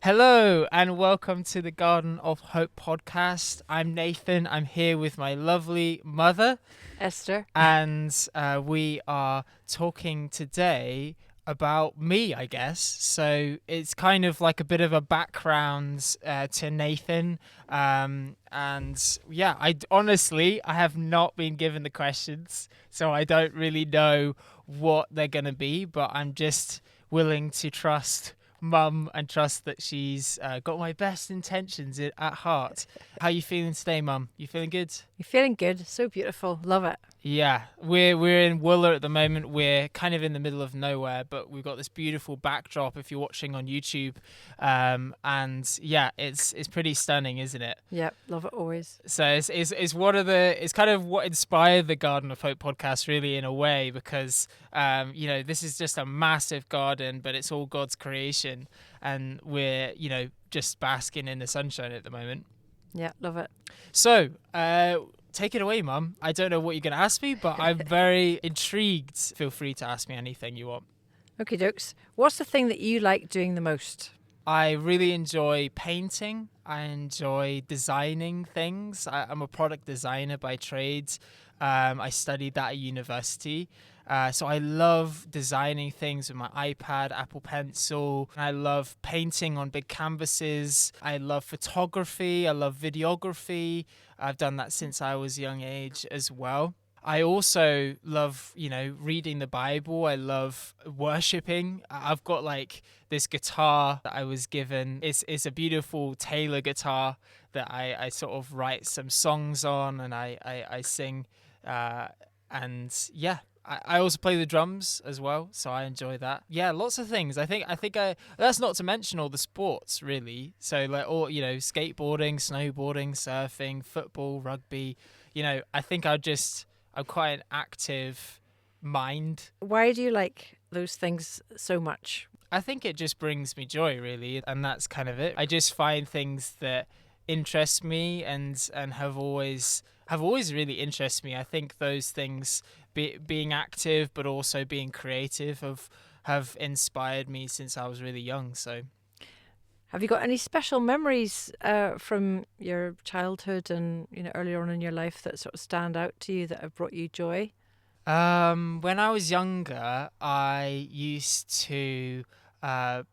Hello and welcome to the Garden of Hope podcast. I'm Nathan. I'm here with my lovely mother, Esther. and we are talking today about me, I guess. So it's kind of like a bit of a background to Nathan. And yeah, I have not been given the questions, so I don't really know what they're going to be, but I'm just willing to trust mum and trust that she's got my best intentions at heart. How you feeling today, mum? You feeling good? You're feeling good. So beautiful. Love it. Yeah, we're in Wooler at the moment. We're kind of in the middle of nowhere, but we've got this beautiful backdrop if you're watching on YouTube. And yeah, it's pretty stunning, isn't it? Yep. Love it always. So it's one of the it's kind of what inspired the Garden of Hope podcast, really, in a way, because this is just a massive garden, but it's all God's creation, and we're just basking in the sunshine at the moment. Yeah. Love it. So, take it away, Mum. I don't know what you're going to ask me, but I'm very intrigued. Feel free to ask me anything you want. Okay, dokes. What's the thing that you like doing the most? I really enjoy painting. I enjoy designing things. I'm a product designer by trade. I studied that at university. So I love designing things with my iPad, Apple Pencil. I love painting on big canvases. I love photography. I love videography. I've done that since I was a young age as well. I also love, reading the Bible. I love worshiping. I've got like this guitar that I was given. It's a beautiful Taylor guitar that I sort of write some songs on, and I sing. And yeah, I also play the drums as well, so I enjoy that. Yeah, lots of things. I that's not to mention all the sports, really. So like all, skateboarding, snowboarding, surfing, football, rugby. I think I'm quite an active mind. Why do you like those things so much? I think it just brings me joy, really, and that's kind of it. I just find things that interest me and have always really interested me. I think those things, being active but also being creative, have inspired me since I was really young. So Have you got any special memories from your childhood and earlier on in your life that sort of stand out to you that have brought you joy? when I was younger, I used to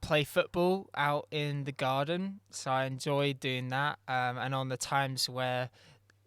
play football out in the garden, so I enjoyed doing that. And on the times where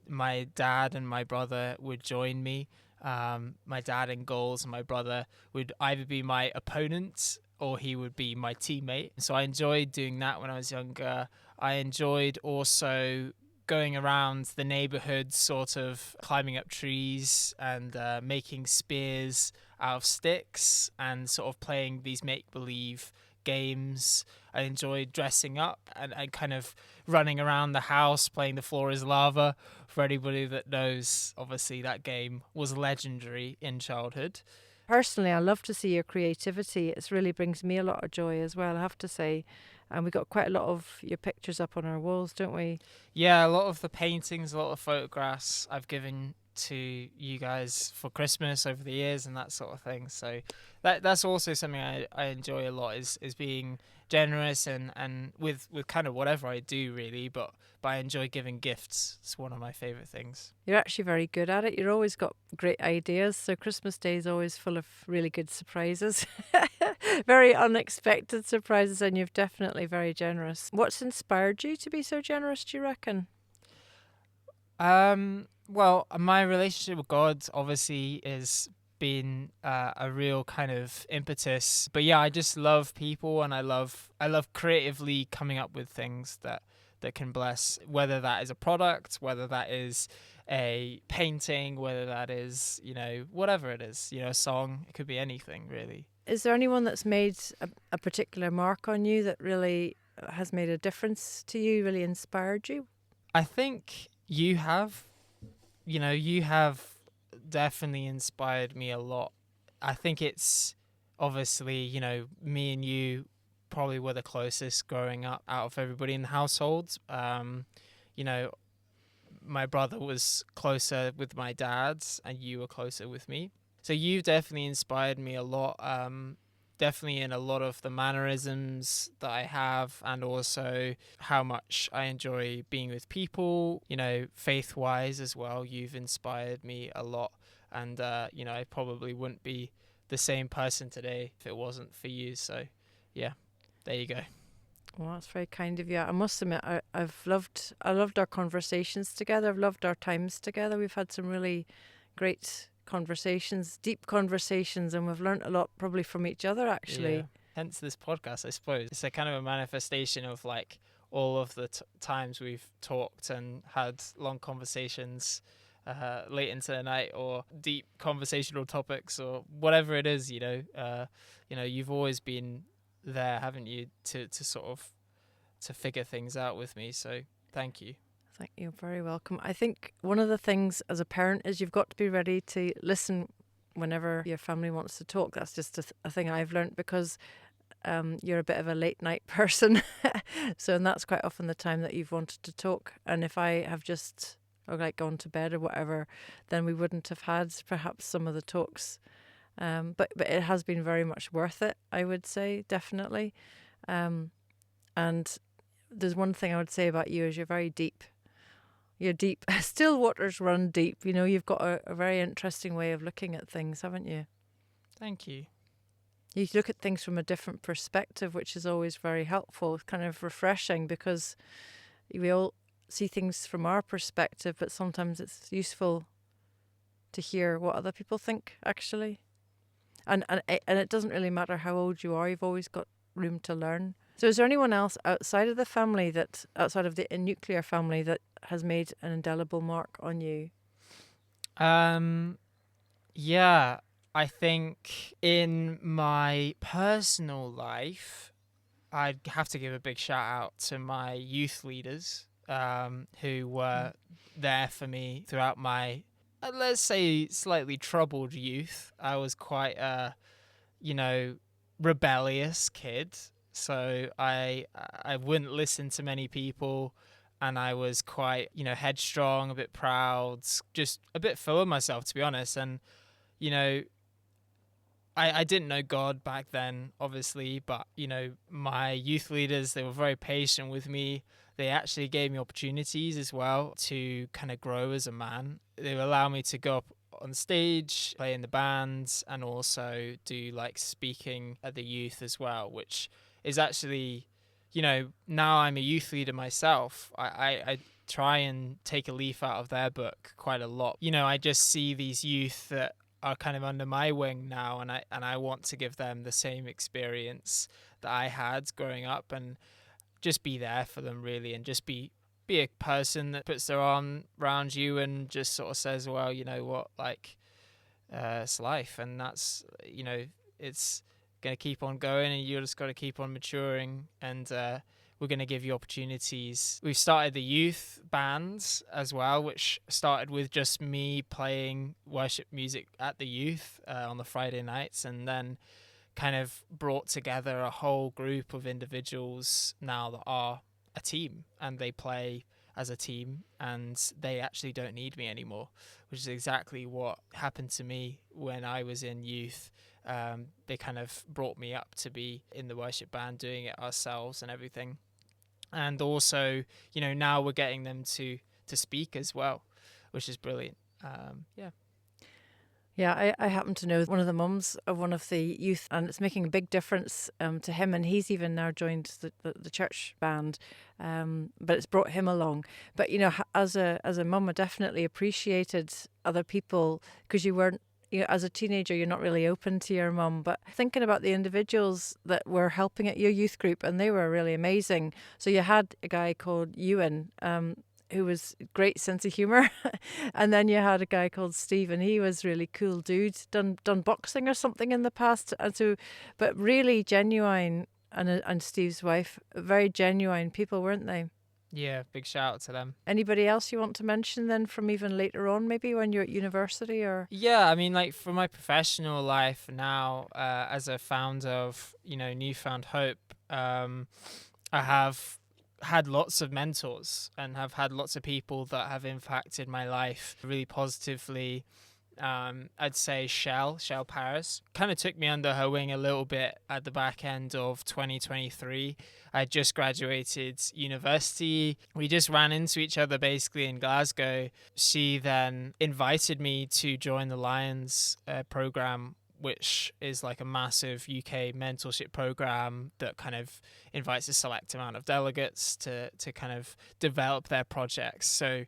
my dad and my brother would join me, my dad in goals, and my brother would either be my opponent or he would be my teammate. So I enjoyed doing that when I was younger. I enjoyed also going around the neighborhood, sort of climbing up trees and making spears out of sticks and sort of playing these make believe games. I enjoyed dressing up and kind of running around the house playing The Floor is Lava. For anybody that knows, obviously that game was legendary in childhood. Personally, I love to see your creativity. It really brings me a lot of joy as well, I have to say. And we got quite a lot of your pictures up on our walls, don't we? Yeah, a lot of the paintings, a lot of photographs I've given to you guys for Christmas over the years and that sort of thing. So that's also something I enjoy a lot, is being generous and with kind of whatever I do, really, but I enjoy giving gifts. It's one of my favorite things. You're actually very good at it. You're always got great ideas. So Christmas Day is always full of really good surprises, very unexpected surprises, and you're definitely very generous. What's inspired you to be so generous, do you reckon? Well, my relationship with God obviously has been a real kind of impetus. But yeah, I just love people, and I love creatively coming up with things that can bless, whether that is a product, whether that is a painting, whether that is, whatever it is, a song. It could be anything, really. Is there anyone that's made a particular mark on you that really has made a difference to you, really inspired you? I think you have definitely inspired me a lot. I think it's obviously, me and you probably were the closest growing up out of everybody in the household. You know, my brother was closer with my dad, and you were closer with me. So you've definitely inspired me a lot. definitely in a lot of the mannerisms that I have, and also how much I enjoy being with people, faith wise as well. You've inspired me a lot. And, I probably wouldn't be the same person today if it wasn't for you. So, yeah, there you go. Well, that's very kind of you. I must admit, I loved our conversations together. I've loved our times together. We've had some really great conversations, deep conversations, and we've learnt a lot probably from each other, actually. Yeah. Hence this podcast, I suppose. It's a kind of a manifestation of like all of the times we've talked and had long conversations late into the night, or deep conversational topics, or whatever it is. You've always been there, haven't you, to sort of to figure things out with me. So thank you. Thank you. Very welcome. I think one of the things as a parent is you've got to be ready to listen whenever your family wants to talk. That's just a thing I've learned, because you're a bit of a late night person. And that's quite often the time that you've wanted to talk. And if I have just gone to bed or whatever, then we wouldn't have had perhaps some of the talks. But it has been very much worth it, I would say, definitely. And there's one thing I would say about you is you're very deep. You're deep. Still waters run deep. You've got a very interesting way of looking at things, haven't you? Thank you. You look at things from a different perspective, which is always very helpful. It's kind of refreshing, because we all see things from our perspective, but sometimes it's useful to hear what other people think, actually. And it doesn't really matter how old you are. You've always got room to learn. So is there anyone else outside of the family, outside of the nuclear family, that has made an indelible mark on you? Yeah, I think in my personal life, I'd have to give a big shout out to my youth leaders, who were there for me throughout my, let's say, slightly troubled youth. I was quite a, rebellious kid. So I wouldn't listen to many people, and I was quite, headstrong, a bit proud, just a bit full of myself, to be honest. And, I didn't know God back then, obviously, but, my youth leaders, they were very patient with me. They actually gave me opportunities as well to kind of grow as a man. They would allow me to go up on stage, play in the bands, and also do like speaking at the youth as well, which is actually, now I'm a youth leader myself. I try and take a leaf out of their book quite a lot. I just see these youth that are kind of under my wing now, and I want to give them the same experience that I had growing up, and just be there for them, really, and just be a person that puts their arm around you and just sort of says, well, you know what, like, it's life, and that's, it's going to keep on going, and you just got to keep on maturing, and we're going to give you opportunities. We've started the youth bands as well, which started with just me playing worship music at the youth on the Friday nights, and then kind of brought together a whole group of individuals now that are a team, and they play as a team, and they actually don't need me anymore, which is exactly what happened to me when I was in youth. They kind of brought me up to be in the worship band, doing it ourselves and everything. And also, now we're getting them to speak as well, which is brilliant. Yeah. Yeah, I happen to know one of the mums of one of the youth, and it's making a big difference to him, and he's even now joined the church band, but it's brought him along. But, as a mum, I definitely appreciated other people, because you weren't, as a teenager, you're not really open to your mum, but thinking about the individuals that were helping at your youth group, and they were really amazing. So you had a guy called Ewan, who was great sense of humour, and then you had a guy called Steve, and he was really cool dude, done boxing or something in the past, and so, but really genuine, and Steve's wife, very genuine people, weren't they? Yeah, big shout out to them. Anybody else you want to mention then from even later on, maybe when you're at university, or? Yeah, I mean, like, for my professional life now, as a founder of, Newfound Hope, I have had lots of mentors and have had lots of people that have impacted my life really positively. I'd say Shell Paris. Kind of took me under her wing a little bit at the back end of 2023. I just graduated university. We just ran into each other basically in Glasgow. She then invited me to join the Lions program, which is like a massive UK mentorship program that kind of invites a select amount of delegates to kind of develop their projects. So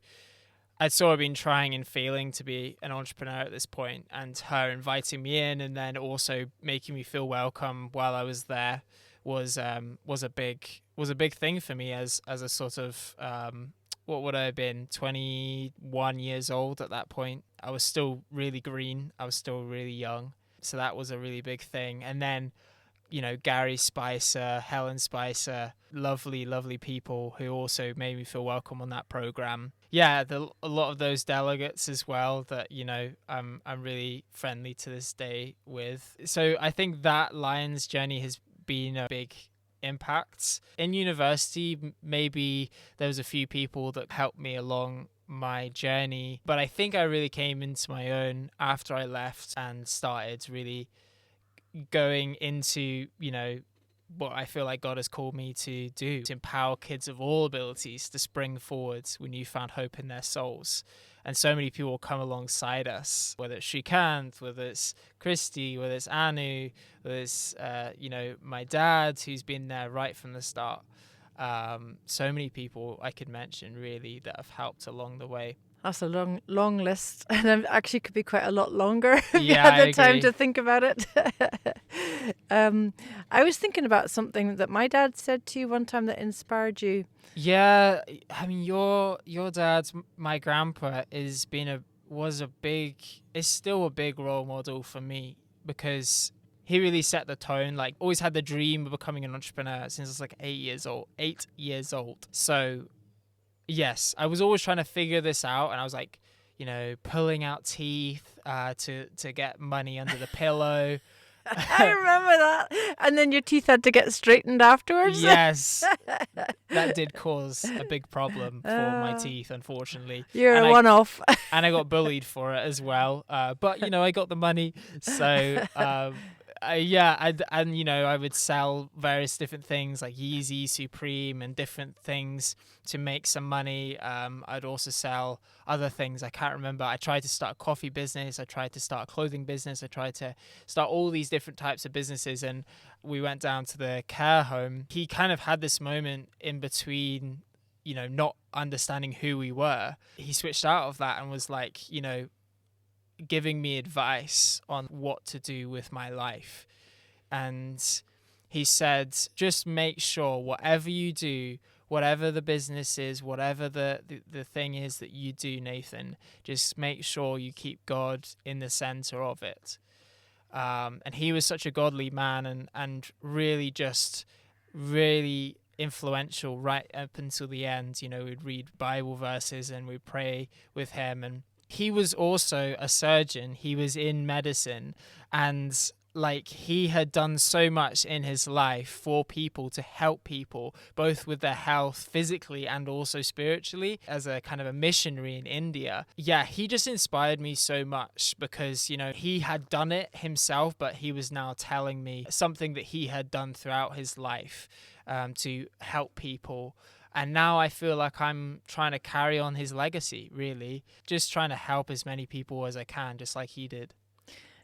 I'd sort of been trying and failing to be an entrepreneur at this point, and her inviting me in and then also making me feel welcome while I was there was a big thing for me as a sort of what would I have been, 21 years old at that point. I was still really green. I was still really young. So that was a really big thing. And then, you know, Gary Spicer, Helen Spicer, lovely people who also made me feel welcome on that program. Yeah, a lot of those delegates as well that, you know, I'm really friendly to this day with. So I think that Lions journey has been a big impact. In university, maybe there was a few people that helped me along my journey, but I think I really came into my own after I left and started really going into, you know, what I feel like God has called me to do, to empower kids of all abilities to spring forwards with newfound hope in their souls. And so many people come alongside us, whether it's Shrikant, whether it's Christy, whether it's Anu, whether it's, you know, my dad, who's been there right from the start. So many people I could mention really that have helped along the way. That's a long list, and it actually could be quite a lot longer if you Yeah, had I the time agree. to think about it. I was thinking about something that my dad said to you one time that inspired you. Yeah, I mean, your dad, my grandpa, is still a big role model for me because he really set the tone. Like, always had the dream of becoming an entrepreneur since I was like 8 years old. So yes, I was always trying to figure this out, and I was like, you know, pulling out teeth to get money under the pillow. I remember that. And then your teeth had to get straightened afterwards. Yes, that did cause a big problem for my teeth, unfortunately. You're And a one-off. and I got bullied for it as well. But you know, I got the money, so and you know, I would sell various different things like Yeezy, Supreme, and different things to make some money. I'd also sell other things. I can't remember. I tried to start a coffee business. I tried to start a clothing business. I tried to start all these different types of businesses. And we went down to the care home. He kind of had this moment in between, you know, not understanding who we were. He switched out of that and was like, you know, giving me advice on what to do with my life. And he said, just make sure whatever you do, whatever the business is, whatever the thing is that you do, Nathan, just make sure you keep God in the center of it. And he was such a godly man and really influential right up until the end. You know, we'd read Bible verses and we'd pray with him. And he was also a surgeon. He was in medicine, and like, he had done so much in his life for people, to help people both with their health physically and also spiritually, as a kind of a missionary in India. Yeah, he just inspired me so much because, you know, he had done it himself, but he was now telling me something that he had done throughout his life to help people. And now I feel like I'm trying to carry on his legacy, really. Just trying to help as many people as I can, just like he did.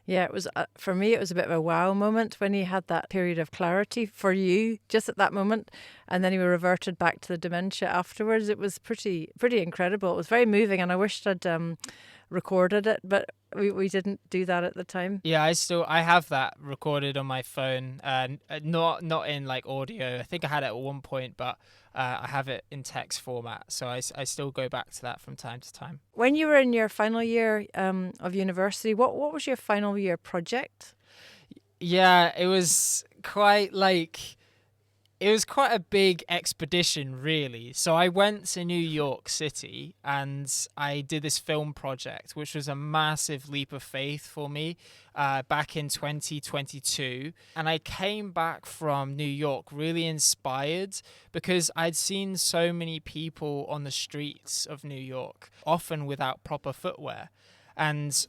Yeah, it was for me. It was a bit of a wow moment when he had that period of clarity for you, just at that moment, and then he reverted back to the dementia afterwards. It was pretty incredible. It was very moving, and I wished I'd recorded it, but we didn't do that at the time. Yeah, I have that recorded on my phone, not in like audio. I think I had it at one point, but I have it in text format, so I still go back to that from time to time. When you were in your final year of university, what was your final year project? Yeah, it was quite a big expedition, really. So I went to New York City and I did this film project, which was a massive leap of faith for me back in 2022. And I came back from New York really inspired because I'd seen so many people on the streets of New York, often without proper footwear. And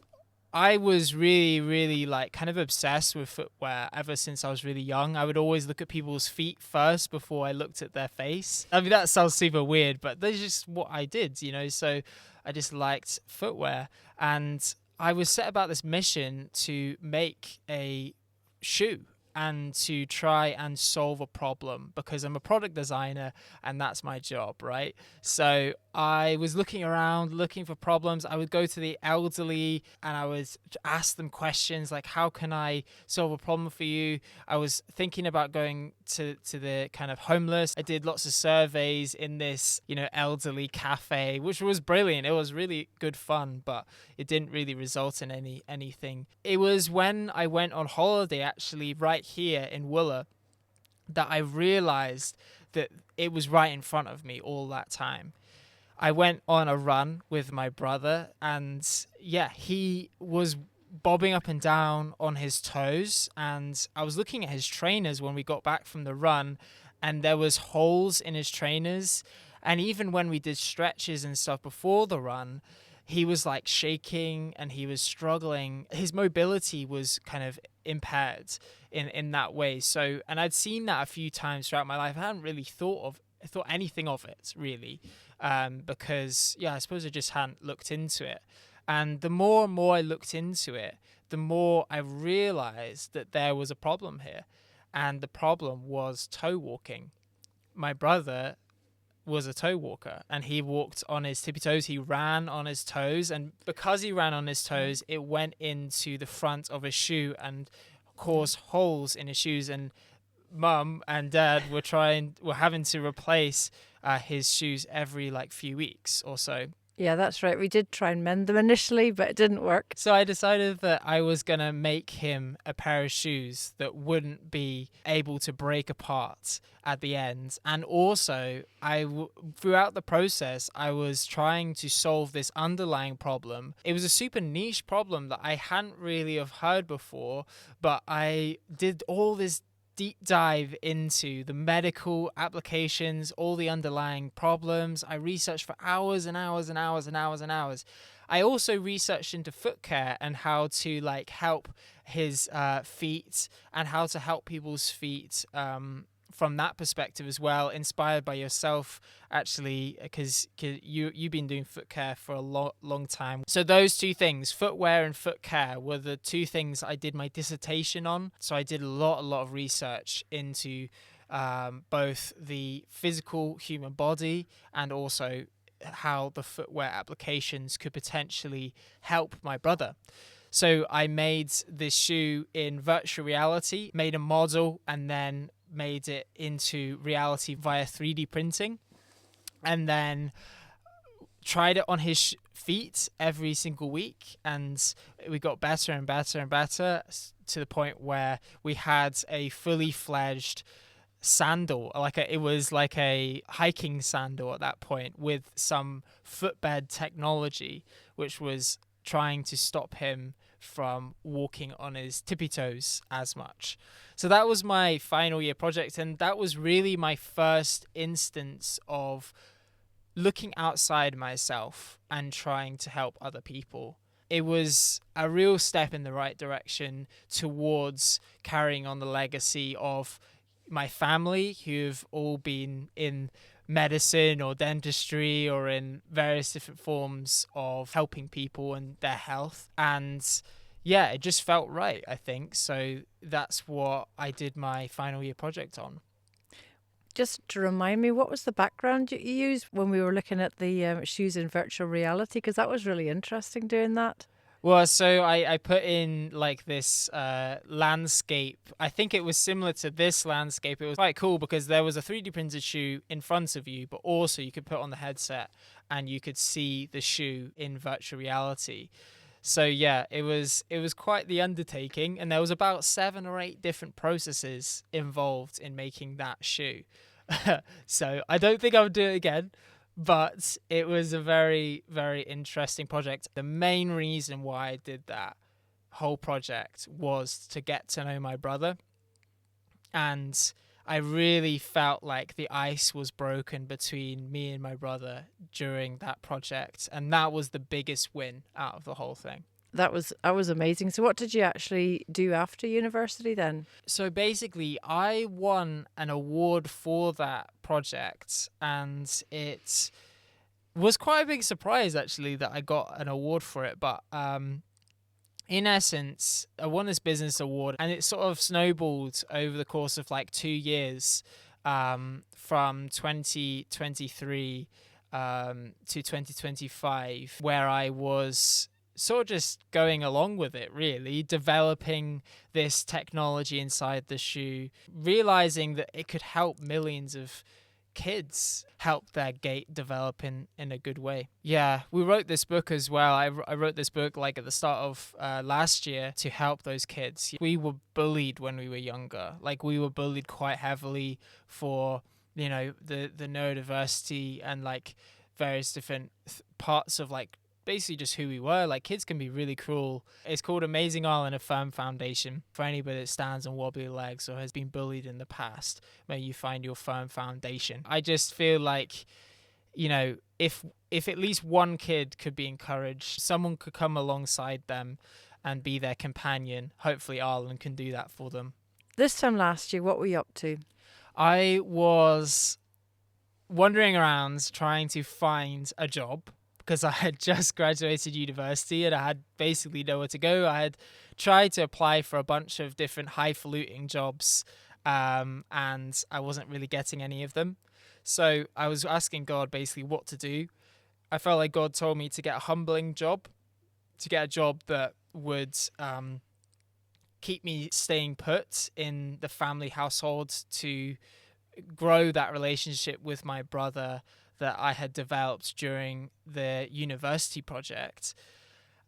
I was really, really like kind of obsessed with footwear ever since I was really young. I would always look at people's feet first before I looked at their face. I mean, that sounds super weird, but that's just what I did, you know? So I just liked footwear. And I was set about this mission to make a shoe and to try and solve a problem because I'm a product designer and that's my job, right? So I was looking around, looking for problems. I would go to the elderly and I would ask them questions like, how can I solve a problem for you? I was thinking about going to the kind of homeless. I did lots of surveys in this, you know, elderly cafe, which was brilliant. It was really good fun, but it didn't really result in anything. It was when I went on holiday, actually, right here in Wooler, that I realized that it was right in front of me all that time. I went on a run with my brother, and yeah, he was bobbing up and down on his toes, and I was looking at his trainers when we got back from the run, and there was holes in his trainers. And even when we did stretches and stuff before the run, he was like shaking and he was struggling. His mobility was kind of impaired in that way. So, and I'd seen that a few times throughout my life. I hadn't really thought anything of it really, because yeah, I suppose I just hadn't looked into it. And the more and more I looked into it, the more I realized that there was a problem here, and the problem was toe walking. My brother was a toe walker and he walked on his tippy toes. He ran on his toes, and because he ran on his toes, it went into the front of his shoe and caused holes in his shoes. And mum and dad were having to replace his shoes every like few weeks or so. Yeah, that's right. We did try and mend them initially, but it didn't work. So I decided that I was going to make him a pair of shoes that wouldn't be able to break apart at the end. And also, throughout the process, I was trying to solve this underlying problem. It was a super niche problem that I hadn't really have heard before, but I did all this deep dive into the medical applications, all the underlying problems. I researched for hours and hours and hours and hours and hours. I also researched into foot care and how to like help his feet and how to help people's feet from that perspective as well, inspired by yourself actually, because you've been doing foot care for a long time. So those two things, footwear and foot care, were the two things I did my dissertation on. So I did a lot of research into both the physical human body and also how the footwear applications could potentially help my brother. So I made this shoe in virtual reality, made a model, and then made it into reality via 3D printing, and then tried it on his feet every single week, and we got better and better and better to the point where we had a fully fledged sandal, it was like a hiking sandal at that point with some footbed technology, which was trying to stop him from walking on his tippy toes as much. So that was my final year project, and that was really my first instance of looking outside myself and trying to help other people. It was a real step in the right direction towards carrying on the legacy of my family, who've all been in medicine or dentistry or in various different forms of helping people and their health. And yeah, it just felt right, I think. So that's what I did my final year project on. Just to remind me, what was the background you used when we were looking at the shoes in virtual reality? Because that was really interesting doing that. Well, so I put in like this landscape. I think it was similar to this landscape. It was quite cool because there was a 3D printed shoe in front of you, but also you could put on the headset and you could see the shoe in virtual reality. So yeah, it was quite the undertaking, and there was about 7 or 8 different processes involved in making that shoe. So I don't think I would do it again. But it was a very, very interesting project. The main reason why I did that whole project was to get to know my brother. And I really felt like the ice was broken between me and my brother during that project. And that was the biggest win out of the whole thing. That was amazing. So what did you actually do after university then? So basically, I won an award for that project, and it was quite a big surprise actually that I got an award for it. But in essence, I won this business award, and it sort of snowballed over the course of like 2 years, from 2023 to 2025, where I was sort of just going along with it, really, developing this technology inside the shoe, realizing that it could help millions of kids help their gait develop in a good way. Yeah, we wrote this book as well. I wrote this book like at the start of last year to help those kids. We were bullied when we were younger. Like we were bullied quite heavily for, you know, the neurodiversity and like various different parts of like basically just who we were. Like kids can be really cruel. It's called Amazing Island of Firm Foundation for anybody that stands on wobbly legs or has been bullied in the past. Where you find your firm foundation. I just feel like, you know, if at least one kid could be encouraged, someone could come alongside them and be their companion. Hopefully Ireland can do that for them. This time last year, what were you up to? I was wandering around trying to find a job because I had just graduated university and I had basically nowhere to go. I had tried to apply for a bunch of different highfalutin jobs, and I wasn't really getting any of them. So I was asking God basically what to do. I felt like God told me to get a humbling job, to get a job that would keep me staying put in the family household, to grow that relationship with my brother that I had developed during the university project.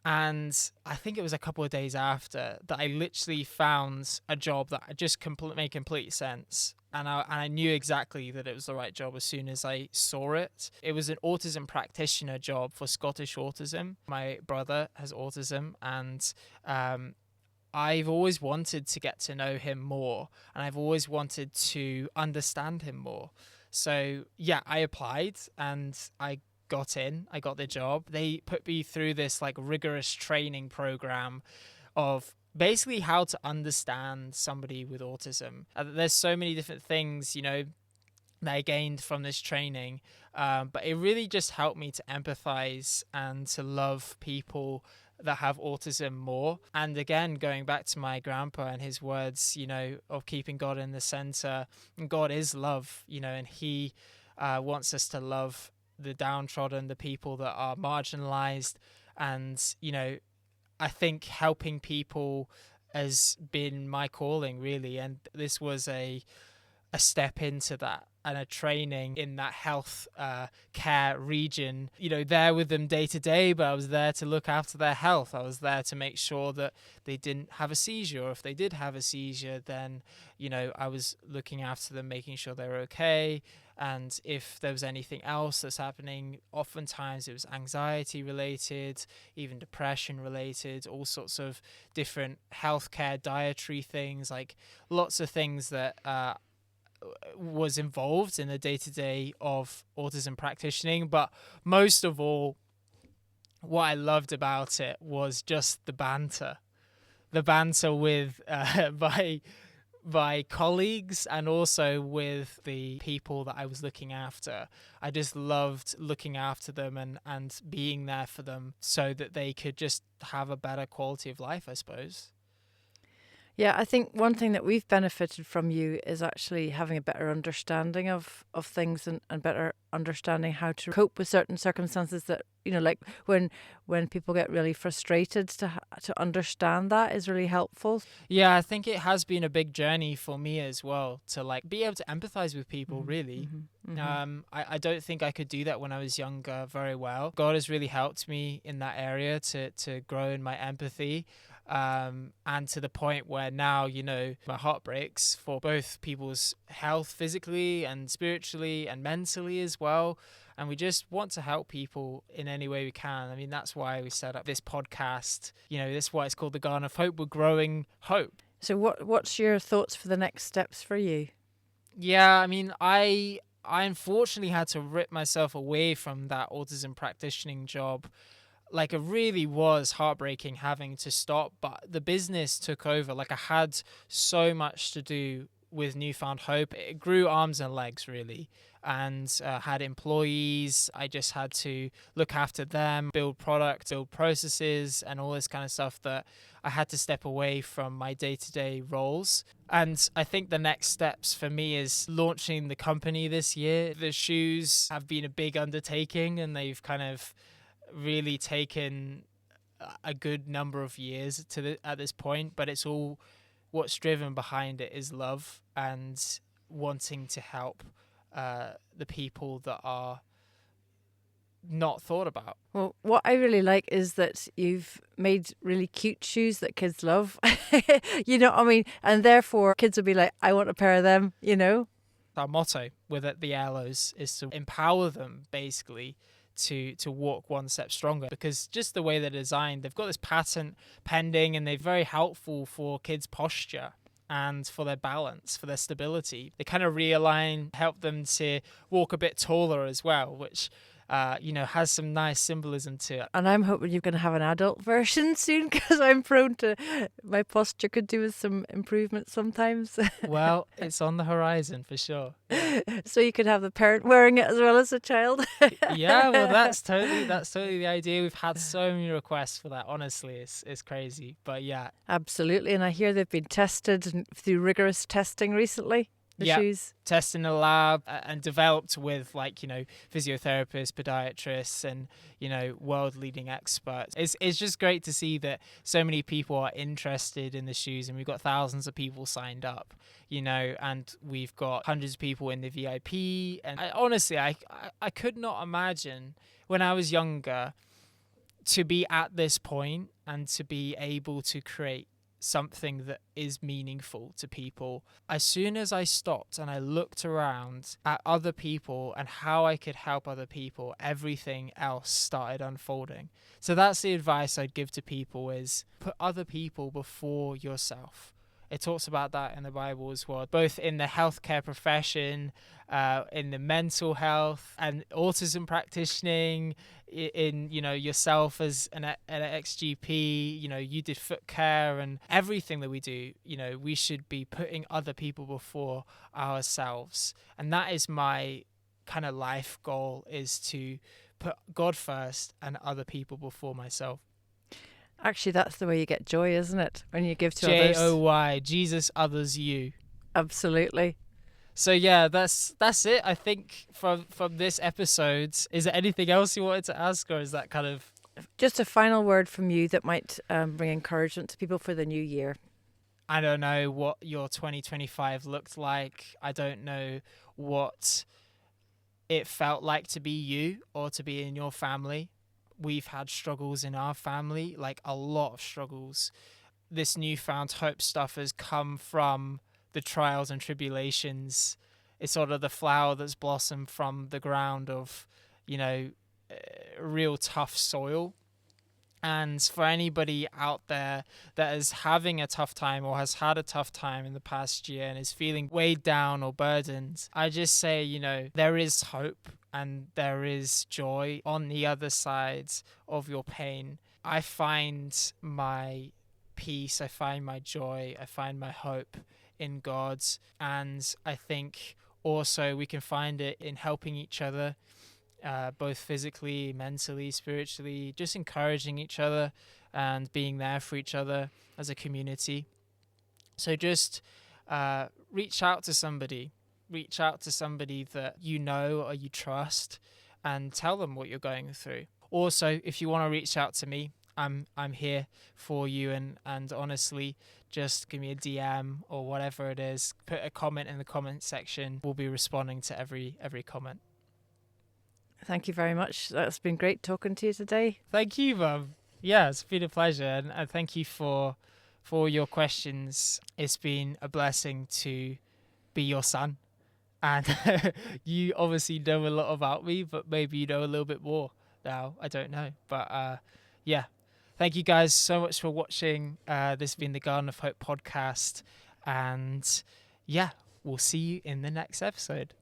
And I think it was a couple of days after that I literally found a job that just made complete sense. And I knew exactly that it was the right job as soon as I saw it. It was an autism practitioner job for Scottish autism. My brother has autism, and I've always wanted to get to know him more, and I've always wanted to understand him more. So yeah, I applied and I got the job. They put me through this like rigorous training program of basically how to understand somebody with autism. There's so many different things, you know, that I gained from this training, but it really just helped me to empathize and to love people that have autism more. And again, going back to my grandpa and his words, you know, of keeping God in the center. And God is love, you know, and he wants us to love the downtrodden, the people that are marginalized. And, you know, I think helping people has been my calling, really. And this was a step into that, and a training in that health care region, you know, there with them day to day, but I was there to look after their health. I was there to make sure that they didn't have a seizure, or if they did have a seizure, then, you know, I was looking after them, making sure they were okay. And if there was anything else that's happening, oftentimes it was anxiety related, even depression related, all sorts of different healthcare dietary things, like lots of things that was involved in the day-to-day of autism practicing. But most of all, what I loved about it was just the banter with my colleagues, and also with the people that I was looking after. I just loved looking after them and being there for them so that they could just have a better quality of life, I suppose. Yeah, I think one thing that we've benefited from you is actually having a better understanding of things, and better understanding how to cope with certain circumstances that, you know, like when people get really frustrated, to understand that is really helpful. Yeah, I think it has been a big journey for me as well to like be able to empathize with people, really. I don't think I could do that when I was younger very well. God has really helped me in that area to grow in my empathy. And to the point where now, you know, my heart breaks for both people's health physically and spiritually and mentally as well. And we just want to help people in any way we can. I mean, that's why we set up this podcast. You know, that's why it's called the Garden of Hope. We're growing hope. So what's your thoughts for the next steps for you? Yeah, I mean, I unfortunately had to rip myself away from that autism practicing job like, it really was heartbreaking having to stop, but the business took over. Like, I had so much to do with Newfound Hope. It grew arms and legs, really, and had employees. I just had to look after them, build product, build processes, and all this kind of stuff that I had to step away from my day-to-day roles. And I think the next steps for me is launching the company this year. The shoes have been a big undertaking, and they've kind of really taken a good number of years at this point, but it's all, what's driven behind it is love and wanting to help the people that are not thought about. Well, what I really like is that you've made really cute shoes that kids love. You know what I mean? And therefore, kids will be like, I want a pair of them, you know? Our motto with the Yellows is to empower them, basically, to walk one step stronger, because just the way they're designed, they've got this patent pending, and they're very helpful for kids' posture and for their balance, for their stability. They kind of realign, help them to walk a bit taller as well, which has some nice symbolism to it. And I'm hoping you're going to have an adult version soon, because I'm prone to, my posture could do with some improvement sometimes. Well, it's on the horizon for sure. Yeah. So you could have the parent wearing it as well as the child. Yeah, well, that's totally the idea. We've had so many requests for that. Honestly, it's crazy, but yeah. Absolutely. And I hear they've been tested through rigorous testing recently. The shoes. Test in the lab and developed with physiotherapists, podiatrists, and world leading experts. It's just great to see that so many people are interested in the shoes, and we've got thousands of people signed up, and we've got hundreds of people in the VIP. And I could not imagine when I was younger to be at this point and to be able to create something that is meaningful to people. As soon as I stopped and I looked around at other people and how I could help other people, everything else started unfolding. So that's the advice I'd give to people, is put other people before yourself. It talks about that in the Bible as well, both in the healthcare profession, in the mental health and autism practicing, in yourself as an ex-GP. You did foot care, and everything that we do, we should be putting other people before ourselves. And that is my kind of life goal, is to put God first and other people before myself. Actually, that's the way you get joy, isn't it? When you give to others. Joy, Jesus, others, you. Absolutely. So yeah, that's it. I think from this episode. Is there anything else you wanted to ask, or is that kind of just a final word from you that might bring encouragement to people for the new year? I don't know what your 2025 looked like. I don't know what it felt like to be you or to be in your family. We've had struggles in our family, like a lot of struggles. This Newfound Hope stuff has come from the trials and tribulations. It's sort of the flower that's blossomed from the ground of, real tough soil. And for anybody out there that is having a tough time or has had a tough time in the past year and is feeling weighed down or burdened, I just say, there is hope and there is joy on the other side of your pain. I find my peace, I find my joy, I find my hope in God. And I think also we can find it in helping each other, both physically, mentally, spiritually, just encouraging each other and being there for each other as a community. So just reach out to somebody that you know or you trust, and tell them what you're going through. Also, if you want to reach out to me, I'm here for you, and honestly, just give me a DM or whatever it is. Put a comment in the comment section. We'll be responding to every comment. Thank you very much. That's been great talking to you today. Thank you, Mum. Yeah, it's been a pleasure, and thank you for your questions. It's been a blessing to be your son, and you obviously know a lot about me, but maybe you know a little bit more now. I don't know, but yeah. Thank you guys so much for watching. This has been the Garden of Hope podcast, and yeah, we'll see you in the next episode.